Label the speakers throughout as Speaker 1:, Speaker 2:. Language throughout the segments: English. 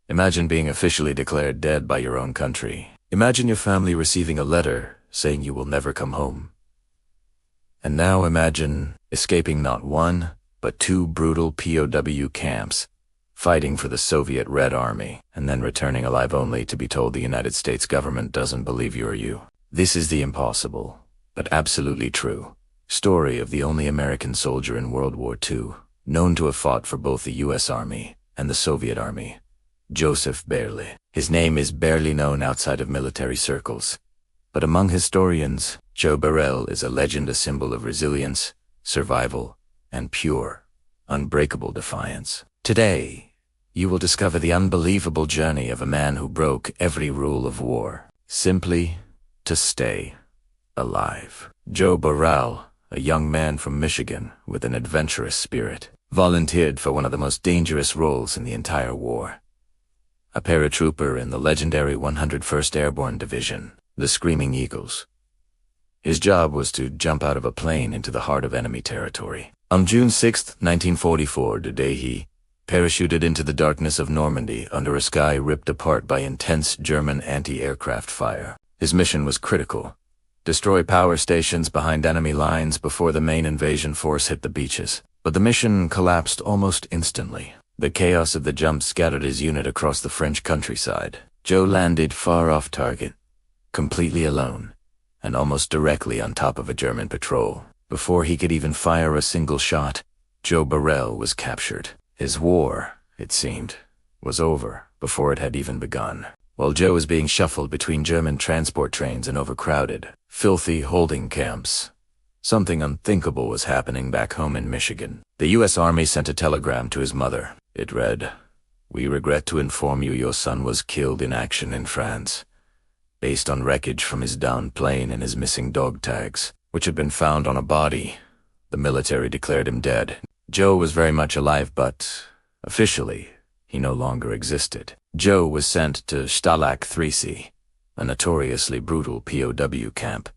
Speaker 1: Imagine being officially declared dead by your own country. Imagine your family receiving a letter saying you will never come home. And now imagine escaping not one, but two brutal POW camps, fighting for the Soviet Red Army, and then returning alive only to be told the United States government doesn't believe you or you. This is the impossible, but absolutely true, story of the only American soldier in World War II, known to have fought for both the U.S. Army and the Soviet Army, Joseph Beyrle. His name is barely known outside of military circles, but among historians, Joe Beyrle is a legend, a symbol of resilience, survival, and pure, unbreakable defiance. Today, you will discover the unbelievable journey of a man who broke every rule of war, simply to stay alive. Joe Beyrle, a young man from Michigan with an adventurous spirit, volunteered for one of the most dangerous roles in the entire war. A paratrooper in the legendary 101st Airborne Division, the Screaming Eagles. His job was to jump out of a plane into the heart of enemy territory. On June 6, 1944, the day he parachuted into the darkness of Normandy under a sky ripped apart by intense German anti-aircraft fire. His mission was critical: destroy power stations behind enemy lines before the main invasion force hit the beaches. But the mission collapsed almost instantly. The chaos of the jump scattered his unit across the French countryside. Joe landed far off target, completely alone, and almost directly on top of a German patrol. Before he could even fire a single shot, Joe Beyrle was captured. His war, it seemed, was over before it had even begun. While Joe was being shuffled between German transport trains and overcrowded, filthy holding camps, something unthinkable was happening back home in Michigan. The U.S. Army sent a telegram to his mother. It read, "We regret to inform you your son was killed in action in France, based on wreckage from his downed plane and his missing dog tags, which had been found on a body. The military declared him dead." Joe was very much alive, but officially, he no longer existed. Joe was sent to Stalag 3C, a notoriously brutal POW camp.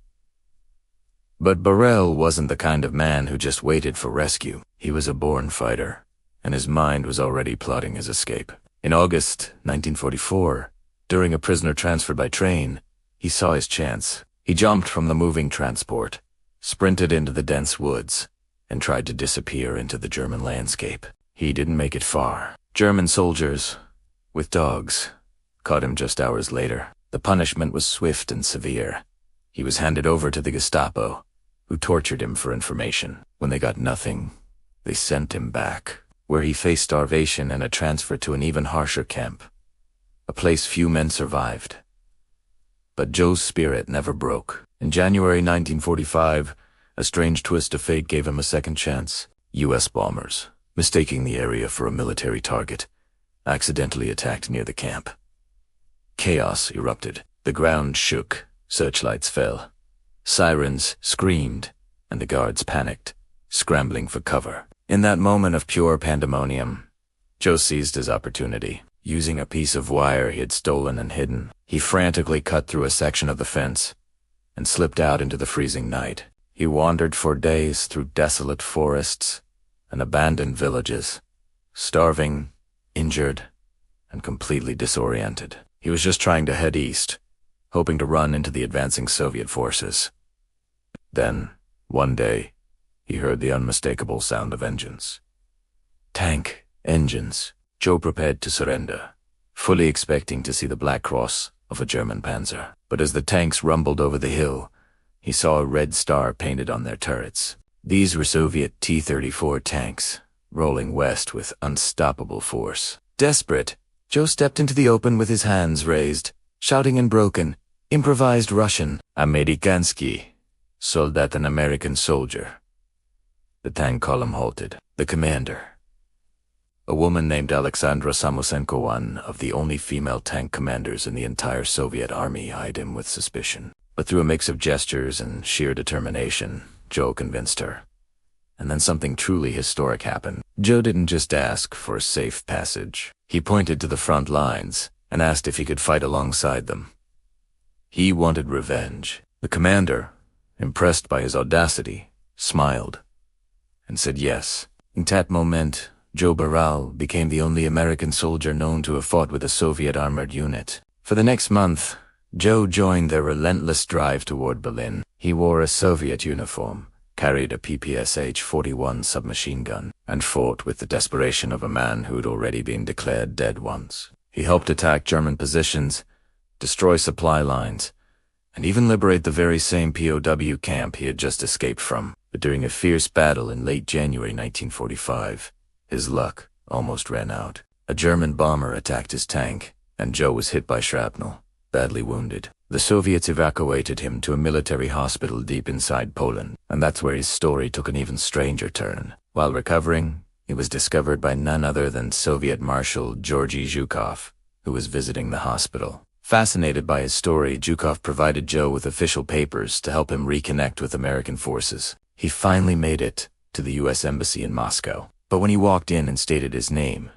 Speaker 1: But Beyrle wasn't the kind of man who just waited for rescue. He was a born fighter, and his mind was already plotting his escape. In August 1944, during a prisoner transfer by train, he saw his chance. He jumped from the moving transport, sprinted into the dense woods, and tried to disappear into the German landscape. He didn't make it far. German soldiers, with dogs, caught him just hours later. The punishment was swift and severe. He was handed over to the Gestapo, who tortured him for information. When they got nothing, they sent him back, where he faced starvation and a transfer to an even harsher camp, a place few men survived. But Joe's spirit never broke. In January 1945, a strange twist of fate gave him a second chance. U.S. bombers, mistaking the area for a military target, accidentally attacked near the camp. Chaos erupted. The ground shook, searchlights fell. Sirens screamed, and the guards panicked, scrambling for cover. In that moment of pure pandemonium, Joe seized his opportunity. Using a piece of wire he had stolen and hidden, he frantically cut through a section of the fence and slipped out into the freezing night. He wandered for days through desolate forests and abandoned villages, starving, injured, and completely disoriented. He was just trying to head east, hoping to run into the advancing Soviet forces. Then, one day, he heard the unmistakable sound of engines. Tank engines. Joe prepared to surrender, fully expecting to see the black cross of a German panzer. But as the tanks rumbled over the hill, he saw a red star painted on their turrets. These were Soviet T-34 tanks, rolling west with unstoppable force. Desperate, Joe stepped into the open with his hands raised, shouting in broken, improvised Russian, "Amerikansky, soldat, an American soldier." The tank column halted. The commander, a woman named Alexandra Samosenko, one of the only female tank commanders in the entire Soviet army, eyed him with suspicion. But through a mix of gestures and sheer determination, Joe convinced her. And then something truly historic happened. Joe didn't just ask for a safe passage. He pointed to the front lines and asked if he could fight alongside them. He wanted revenge. The commander, impressed by his audacity, smiled and said yes. In that moment, Joe Beyrle became the only American soldier known to have fought with a Soviet armored unit. For the next month, Joe joined their relentless drive toward Berlin. He wore a Soviet uniform, carried a PPSH-41 submachine gun, and fought with the desperation of a man who'd already been declared dead once. He helped attack German positions, destroy supply lines, and even liberate the very same POW camp he had just escaped from. But during a fierce battle in late January 1945, his luck almost ran out. A German bomber attacked his tank, and Joe was hit by shrapnel, badly wounded. The Soviets evacuated him to a military hospital deep inside Poland, and that's where his story took an even stranger turn. While recovering, he was discovered by none other than Soviet Marshal Georgy Zhukov, who was visiting the hospital. Fascinated by his story, Zhukov provided Joe with official papers to help him reconnect with American forces. He finally made it to the U.S. Embassy in Moscow. But when he walked in and stated his name,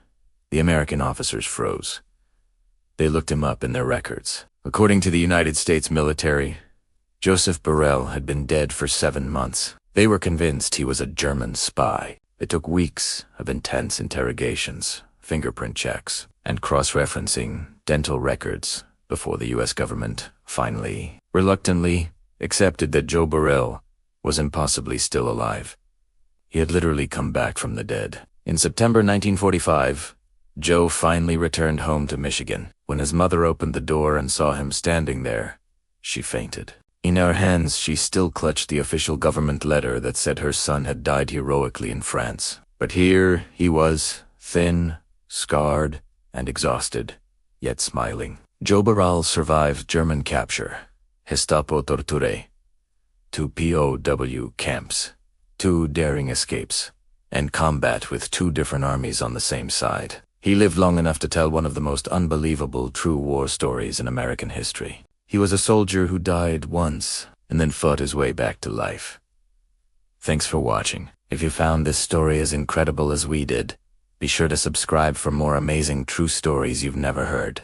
Speaker 1: the American officers froze. They looked him up in their records. According to the United States military, Joseph Beyrle had been dead for 7 months. They were convinced he was a German spy. It took weeks of intense interrogations, fingerprint checks, and cross-referencing dental records before the U.S. government finally, reluctantly, accepted that Joe Beyrle was impossibly still alive. He had literally come back from the dead. In September 1945, Joe finally returned home to Michigan. When his mother opened the door and saw him standing there, she fainted. In her hands, she still clutched the official government letter that said her son had died heroically in France. But here he was, thin, scarred, and exhausted, yet smiling. Joe Beyrle survived German capture, Gestapo torture, 2 POW camps, 2 daring escapes, and combat with 2 different armies on the same side. He lived long enough to tell one of the most unbelievable true war stories in American history. He was a soldier who died once and then fought his way back to life. Thanks for watching. If you found this story as incredible as we did, be sure to subscribe for more amazing true stories you've never heard.